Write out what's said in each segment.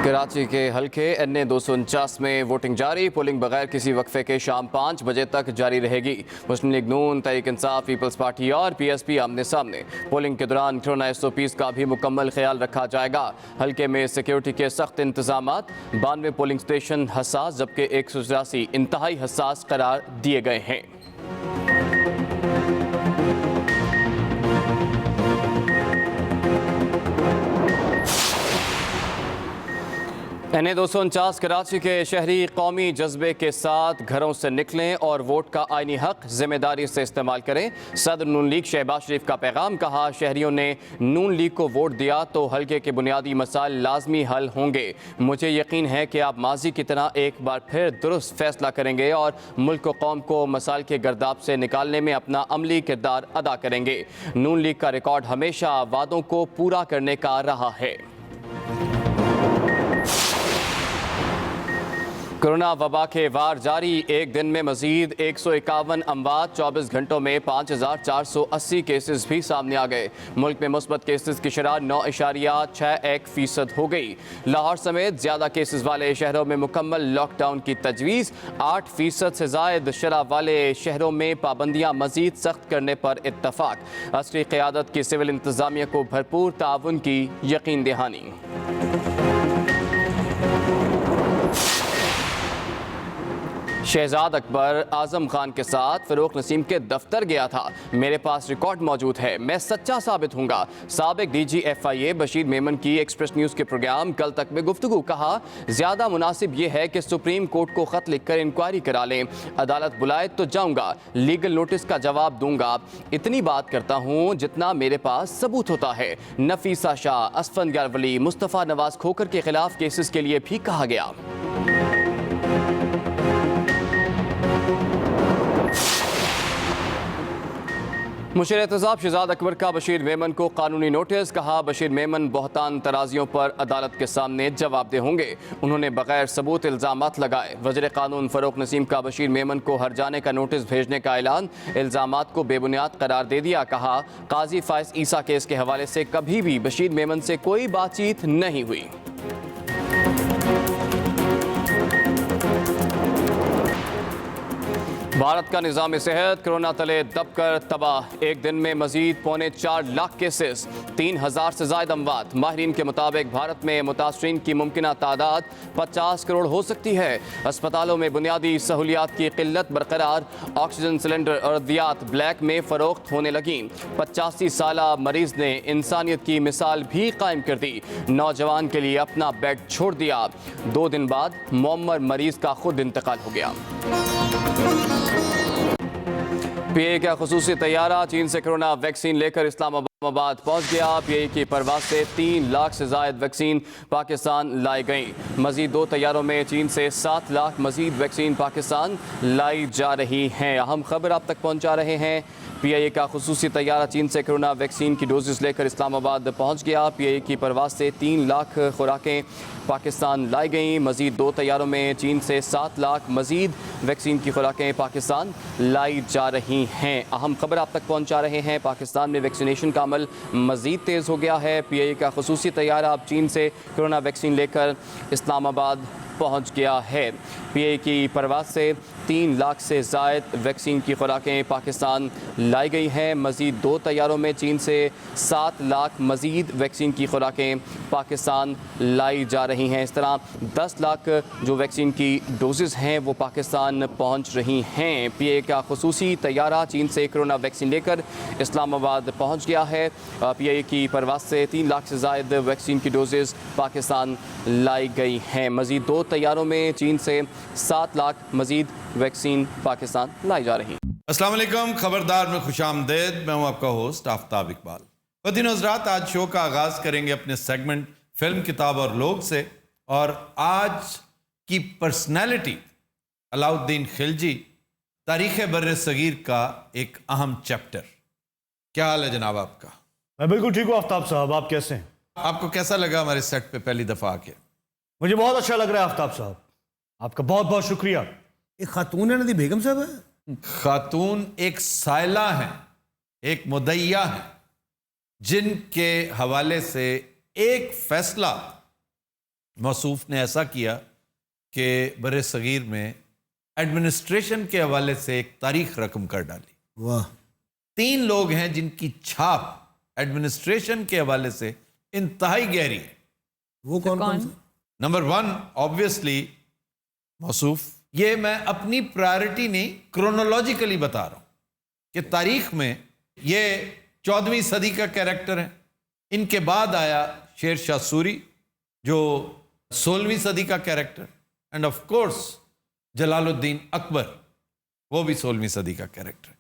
कराची के हल्के NA 249 में वोटिंग जारी। पोलिंग बगैर किसी वक्फे के शाम 5 बजे तक जारी रहेगी। मुस्लिम लीग नून, तहरीक इंसाफ, पीपल्स पार्टी और PSP आमने सामने। पोलिंग के दौरान कोरोना SOPs का भी मुकम्मल ख्याल रखा जाएगा। हल्के में सिक्योरिटी के सख्त इंतजामात, 92 पोलिंग स्टेशन हसास जबकि 183 इंतहाई हसास करार दिए गए हैं। NA 249 कराची के शहरी कौमी जज्बे के साथ घरों से निकलें और वोट का आईनी हक जिम्मेदारी से इस्तेमाल करें। सदर नून लीग शहबाज शरीफ का पैगाम, कहा शहरियों ने नून लीग को वोट दिया तो हल्के के बुनियादी मसाइल लाजमी हल होंगे। मुझे यकीन है कि आप माजी की तरह एक बार फिर दुरुस्त फैसला करेंगे और मुल्क व कौम को मसाइल के गर्दाब से निकालने में अपना अमली किरदार अदा करेंगे। नून लीग का रिकॉर्ड हमेशा वादों को पूरा करने का रहा है। कोरोना वबा के वार जारी, एक दिन में मजीद 151 अमवात, 24 घंटों में 5480 केसेस भी सामने आ गए। मुल्क में मुस्बत केसेस की शरह 9.61% हो गई। लाहौर समेत ज्यादा केसेस वाले शहरों में मुकम्मल लॉकडाउन की तजवीज़। 8% से जायद शरह वाले शहरों में पाबंदियां मजीद सख्त करने पर इत्तफाक। अस्करी क़यादत की सिविल इंतजामिया को भरपूर ताउन की यकीन दहानी। शहजाद अकबर आजम खान के साथ फरूख नसीम के दफ्तर गया था। मेरे पास रिकॉर्ड मौजूद है, मैं सच्चा साबित हूँगा। साबिक DG FIA बशीर मेमन की एक्सप्रेस न्यूज़ के प्रोग्राम कल तक में गुफ्तगू, कहा ज़्यादा मुनासिब ये है कि सुप्रीम कोर्ट को ख़त लिख कर इंक्वायरी करा लें। अदालत बुलाए तो जाऊँगा, लीगल नोटिस का जवाब दूँगा। इतनी बात करता हूँ जितना मेरे पास सबूत होता है। नफीसा शाह, असफंद वली, मुस्तफ़ा नवाज खोखर के खिलाफ केसेस के लिए भी कहा गया। मुशीर एहतसाब शहजाद अकबर का बशीर मेमन को कानूनी नोटिस, कहा बशीर मेमन बहतान तराजियों पर अदालत के सामने जवाबदेह होंगे। उन्होंने बगैर सबूत इल्ज़ामात लगाए। वज़ीर कानून फरूख नसीम का बशीर मेमन को हर जाने का नोटिस भेजने का ऐलान, इल्ज़ामात को बेबुनियाद करार दे दिया। कहा काजी फाइज ईसा केस के हवाले से कभी भी बशीर मेमन से कोई बातचीत नहीं हुई। भारत का निज़ाम सेहत कोरोना तले दबकर तबाह। एक दिन में मजीद 4.25 लाख केसेस, 3000 से ज़ायद अमवात। माहिरीन के मुताबिक भारत में मुतासरीन की मुमकिन तादाद 50 करोड़ हो सकती है। अस्पतालों में बुनियादी सहूलियात की किल्लत बरकरार। ऑक्सीजन सिलेंडर और अद्वियात ब्लैक में फ़रोख्त होने लगी। 85 साला मरीज़ ने इंसानियत की मिसाल भी कायम कर दी। नौजवान के लिए अपना बेड छोड़ दिया। 2 दिन बाद मुअम्मर मरीज़ का खुद इंतकाल हो गया। PIA का खुसूसी तैयारा चीन से कोरोना वैक्सीन लेकर इस्लामाबाद पहुंच गया। PIA की परवाज से 3 लाख से जायद वैक्सीन पाकिस्तान लाई गई। मजीद 2 तैयारों में चीन से 7 लाख मजीद वैक्सीन पाकिस्तान लाई जा रही हैं। अहम खबर आप तक पहुंचा रहे हैं। PIA का खुसूसी तैयारा चीन से कोरोना वैक्सीन की डोजेस लेकर इस्लामाबाद पहुंच गया। PIA की परवाज से 3 लाख खुराकें पाकिस्तान लाई गई। मजीद 2 तैयारों में चीन से 7 लाख मजीद वैक्सीन की खुराकें पाकिस्तान लाई जा रही हैं। अहम खबर आप तक पहुंचा रहे हैं। पाकिस्तान में वैक्सीनेशन का अमल मजीद तेज़ हो गया है। PIA का खुसूसी तैयारा अब चीन से कोरोना वैक्सीन लेकर इस्लामाबाद पहुंच गया है। PIA की परवाज से 3 लाख से जायद वैक्सीन की खुराकें पाकिस्तान लाई गई हैं। मज़ीद 2 तैयारों में चीन से 7 लाख मज़ीद वैक्सीन की खुराकें पाकिस्तान लाई जा रही हैं। इस तरह 10 लाख जो वैक्सीन की डोजेज़ हैं वो पाकिस्तान पहुंच रही हैं। PIA का खुसूसी तैयारा चीन से कोरोना वैक्सीन लेकर इस्लामाबाद पहुंच गया है। PIA की परवाज से 3 लाख से जायद वैक्सीन की डोजेज़ पाकिस्तान लाई गई हैं। मज़ीद 2 तैयारों में चीन से 7 लाख मज़ीद वैक्सीन पाकिस्तान लाई जा रही। अस्सलाम वालेकुम, खबरदार में खुशामदेद। मैं हूं आपका होस्ट आफ्ताब इकबाल। खुद हज़रात, आज शो का आगाज़ करेंगे अपने सेगमेंट फिल्म, किताब और लोग से। और आज की पर्सनैलिटी अलाउद्दीन खिलजी, तारीख़ बर्र सगीर का एक अहम चैप्टर। क्या हाल है जनाब आपका? मैं बिल्कुल ठीक हूँ आफ्ताब साहब, आप कैसे हैं? आपको कैसा लगा हमारे सेट पे पहली दफ़ा आके? मुझे बहुत अच्छा लग रहा है आफ्ताब साहब, आपका बहुत बहुत शुक्रिया। एक खातून है ना, दी बेगम साहब है। खातून एक साइला है, एक मुदैया है, जिनके हवाले से एक फैसला मौसूफ ने ऐसा किया कि बर सगीर में एडमिनिस्ट्रेशन के हवाले से एक तारीख रकम कर डाली। वाह। 3 लोग हैं जिनकी छाप एडमिनिस्ट्रेशन के हवाले से इंतहाई गहरी है। वो कौन कौन सा? नंबर 1 ऑब्वियसली मौसूफ। ये मैं अपनी प्रायोरिटी नहीं, क्रोनोलॉजिकली बता रहा हूं कि तारीख में ये 14वीं सदी का कैरेक्टर है। इनके बाद आया शेर शाह सूरी जो 16वीं सदी का character, end of course Jalaluddin Akbar, वो भी 16वीं सदी का कैरेक्टर।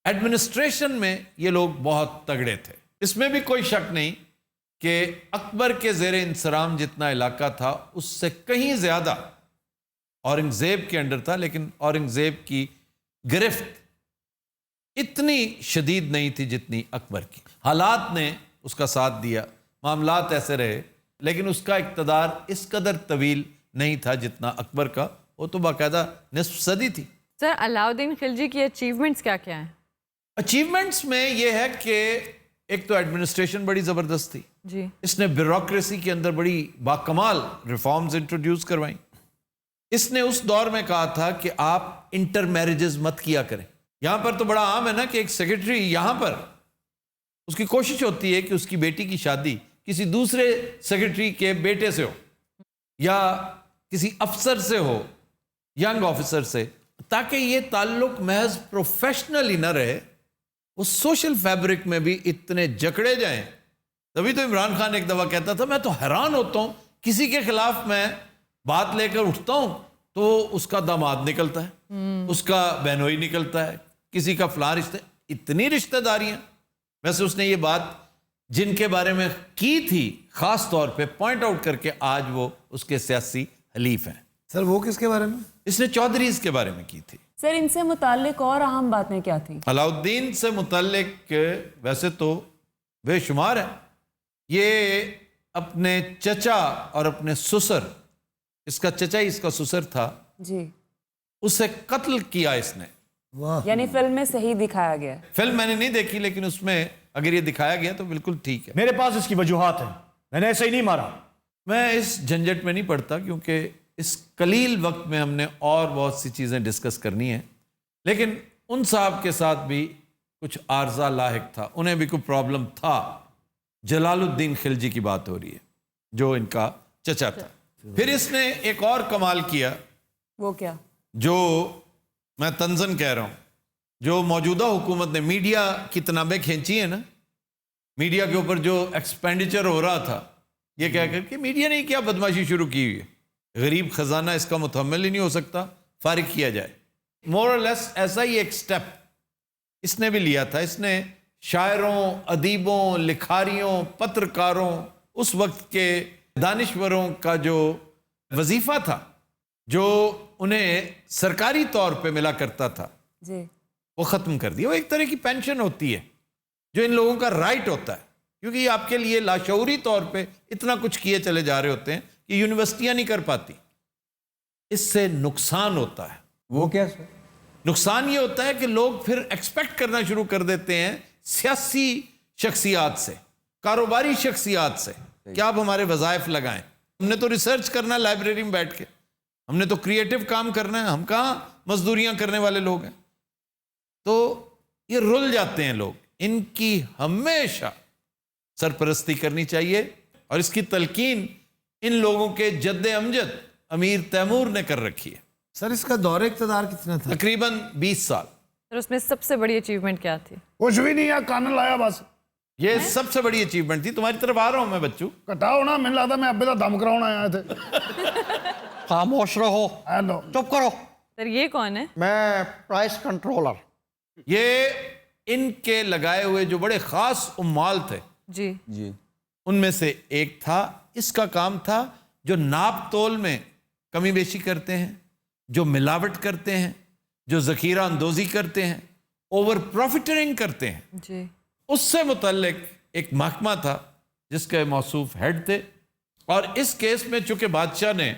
एडमिनिस्ट्रेशन में ये लोग बहुत तगड़े थे, इसमें भी कोई शक नहीं कि अकबर के ज़ेरे इंसराम जितना इलाका था उससे कहीं ज़्यादा औरंगज़ेब के अंडर था, लेकिन औरंगज़ेब की गिरफ्त इतनी शदीद नहीं थी जितनी अकबर की। हालात ने उसका साथ दिया, मामलात ऐसे रहे, लेकिन उसका इक़्तिदार इस कदर तवील नहीं था जितना अकबर का। वो तो बाकायदा निस्फ सदी थी। सर, अलाउद्दीन खिलजी की अचीवमेंट्स क्या क्या हैं? अचीवमेंट्स में ये है कि एक तो एडमिनिस्ट्रेशन बड़ी ज़बरदस्त थी जी। इसने ब्यूरोक्रेसी के अंदर बड़ी बाकमाल रिफॉर्म्स इंट्रोड्यूस करवाई। इसने उस दौर में कहा था कि आप इंटर मैरिजेस मत किया करें। यहां पर तो बड़ा आम है ना कि एक सेक्रेटरी यहां पर उसकी कोशिश होती है कि उसकी बेटी की शादी किसी दूसरे सेक्रेटरी के बेटे से हो या किसी अफसर से हो, यंग ऑफिसर से, ताकि ये ताल्लुक महज प्रोफेशनल ही ना रहे, वो सोशल फैब्रिक में भी इतने जकड़े जाएं। तभी तो इमरान खान एक दफा कहता था, मैं तो हैरान होता हूं किसी के खिलाफ मैं बात लेकर उठता हूं तो उसका दामाद निकलता है, उसका बहनोई निकलता है, किसी का फलां रिश्ते, इतनी रिश्तेदारियां। वैसे उसने ये बात जिनके बारे में की थी खास तौर पे पॉइंट आउट करके आज वो उसके सियासी हलीफ हैं। सर वो किसके बारे में? इसने चौधरीज के बारे में की थी। सर, इनसे मुताल्लिक और अहम बातें क्या थी? अलाउद्दीन से मुतल्लिक वैसे तो बेशुमार है। ये अपने चचा और अपने ससुर, इसका चचा ही इसका ससुर था जी। उसे कत्ल किया इसने। वाह। यानी फिल्म में सही दिखाया गया है। फिल्म मैंने नहीं देखी, लेकिन उसमें अगर ये दिखाया गया तो बिल्कुल ठीक है। मेरे पास इसकी वजूहात हैं, मैंने ऐसे ही नहीं मारा। मैं इस झंझट में नहीं पड़ता क्योंकि इस कलील वक्त में हमने और बहुत सी चीज़ें डिस्कस करनी है। लेकिन उन साहब के साथ भी कुछ आर्जा लाहिक था, उन्हें भी कोई प्रॉब्लम था। जलालुद्दीन खिलजी की बात हो रही है जो इनका चचा था। फिर इसने एक और कमाल किया, वो क्या? जो मैं तंजन कह रहा हूं, जो मौजूदा हुकूमत ने मीडिया की तनाबें खींची है ना, मीडिया के ऊपर जो एक्सपेंडिचर हो रहा था, ये कह कर कि मीडिया ने क्या बदमाशी शुरू की हुई है, गरीब खजाना इसका मुतहम्मिल ही नहीं हो सकता, फारिग किया जाए। मोर और लेस ऐसा ही एक स्टेप इसने भी लिया था। इसने शायरों, अदीबों, लिखारियों, पत्रकारों, उस वक्त के दानिश्वरों का जो वजीफा था, जो उन्हें सरकारी तौर पे मिला करता था, जी। वो ख़त्म कर दिया। वो एक तरह की पेंशन होती है जो इन लोगों का राइट होता है, क्योंकि ये आपके लिए लाशऊरी तौर पे इतना कुछ किए चले जा रहे होते हैं कि यूनिवर्सिटियां नहीं कर पाती। इससे नुकसान होता है। वो क्या सर? नुकसान ये होता है कि लोग फिर एक्सपेक्ट करना शुरू कर देते हैं सियासी शख्सियात से, कारोबारी शख्सियात से, कि आप हमारे वज़ाइफ लगाएं। हमने तो रिसर्च करना लाइब्रेरी में बैठ के, हमने तो क्रिएटिव काम करना है, हम कहाँ मजदूरियां करने वाले लोग हैं। तो ये रुल जाते हैं लोग। इनकी हमेशा सरपरस्ती करनी चाहिए और इसकी तलकीन इन लोगों के जद्द अमजद अमीर तैमूर ने कर रखी है। सर इसका दौरे इक़्तिदार कितना था? तकरीबन 20 साल। सर, उसमें सबसे बड़ी अचीवमेंट क्या थी? कुछ भी नहीं यार, कान लाया बस। ये सबसे बड़ी अचीवमेंट थी। तुम्हारी तरफ आ रहा हूं मैं बच्चू। कटाओ ना, मैंने लगता मैं अब्बे का दम कराउन आया थे। खामोश रहो, हेलो। चुप करो। सर, ये कौन है? मैं प्राइस कंट्रोलर। ये इनके लगाए हुए जो बड़े खास उम्माल थे जी। उनमें से एक था। इसका काम था जो नाप तोल में कमी बेशी करते हैं, जो मिलावट करते हैं, जो ज़ख़ीरा अंदोज़ी करते हैं, ओवर प्रॉफिटरिंग करते हैं, जी। उससे मुतल्लिक एक महकमा था जिसके मौसूफ हेड थे। और इस केस में चूंकि बादशाह ने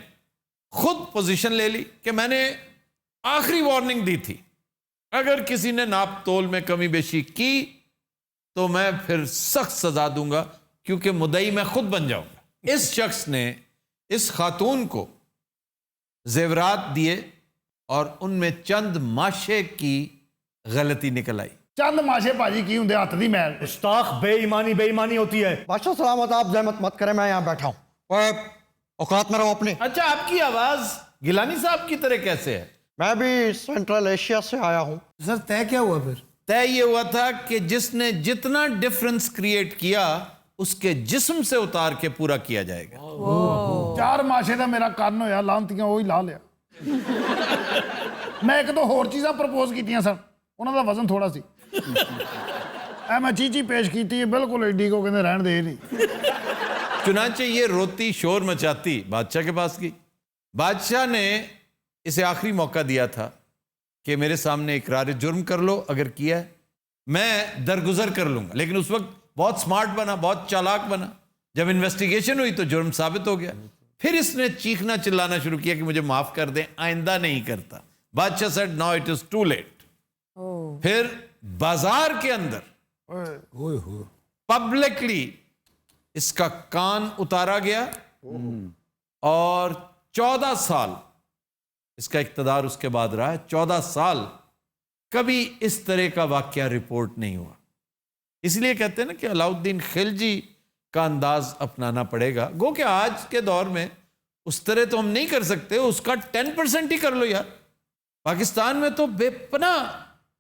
खुद पोजीशन ले ली कि मैंने आखिरी वार्निंग दी थी, अगर किसी ने नाप तोल में कमी बेशी की तो मैं फिर सख्त सजा दूंगा, क्योंकि मुद्दई मैं खुद बन जाऊंगा। इस शख्स ने اس خاتون کو زیورات دیے اور ان میں چند ماشے کی غلطی نکل آئی. چند ماشے پاجی کی ہوں ہاتھ دی میل. گستاخ بے ایمانی ہوتی ہے. بادشاہ سلامت، آپ زحمت مت کریں، میں یہاں بیٹھا ہوں. اوے، اوقات میں رہو اپنے. اچھا، آپ کی آواز گیلانی صاحب کی طرح کیسے ہے؟ میں بھی سینٹرل ایشیا سے آیا ہوں. سر طے کیا ہوا پھر؟ طے یہ ہوا تھا کہ جس نے جتنا ڈفرنس کریٹ کیا اس کے جسم سے اتار کے پورا کیا جائے گا. 4 ماشے دا میرا کن ہویا، لانتیاں وہی لا لیا. میں ایک دو ہور چیزاں پرپوز کیتیاں سن، انہاں دا وزن تھوڑا سی. اے میں چیچی پیش کیتی ہے، بالکل ایڈی کو کہندے رہن دے نہیں. چنانچہ یہ روتی شور مچاتی بادشاہ کے پاس گئی. بادشاہ نے اسے آخری موقع دیا تھا کہ میرے سامنے اقرار جرم کر لو، اگر کیا ہے میں درگزر کر لوں گا. لیکن اس وقت بہت سمارٹ بنا، بہت چالاک بنا. جب انویسٹیگیشن ہوئی تو جرم ثابت ہو گیا. پھر اس نے چیخنا چلانا شروع کیا کہ مجھے معاف کر دیں، آئندہ نہیں کرتا. بادشاہ said now it is too late. پھر بازار کے اندر پبلکلی اس کا کان اتارا گیا اور 14 سال اس کا اقتدار اس کے بعد رہا ہے. 14 سال کبھی اس طرح کا واقعہ رپورٹ نہیں ہوا. اس لیے کہتے ہیں نا کہ علاؤالدین خلجی کا انداز اپنانا پڑے گا. گو کہ آج کے دور میں اس طرح تو ہم نہیں کر سکتے، اس کا 10% ہی کر لو یار. پاکستان میں تو بے پناہ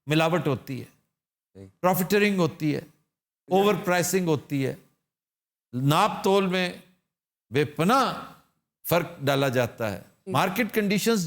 ملاوٹ ہوتی ہے، پروفیٹرنگ ہوتی ہے، اوور پرائسنگ ہوتی ہے، ناپ تول میں بے پناہ فرق ڈالا جاتا ہے. Market conditions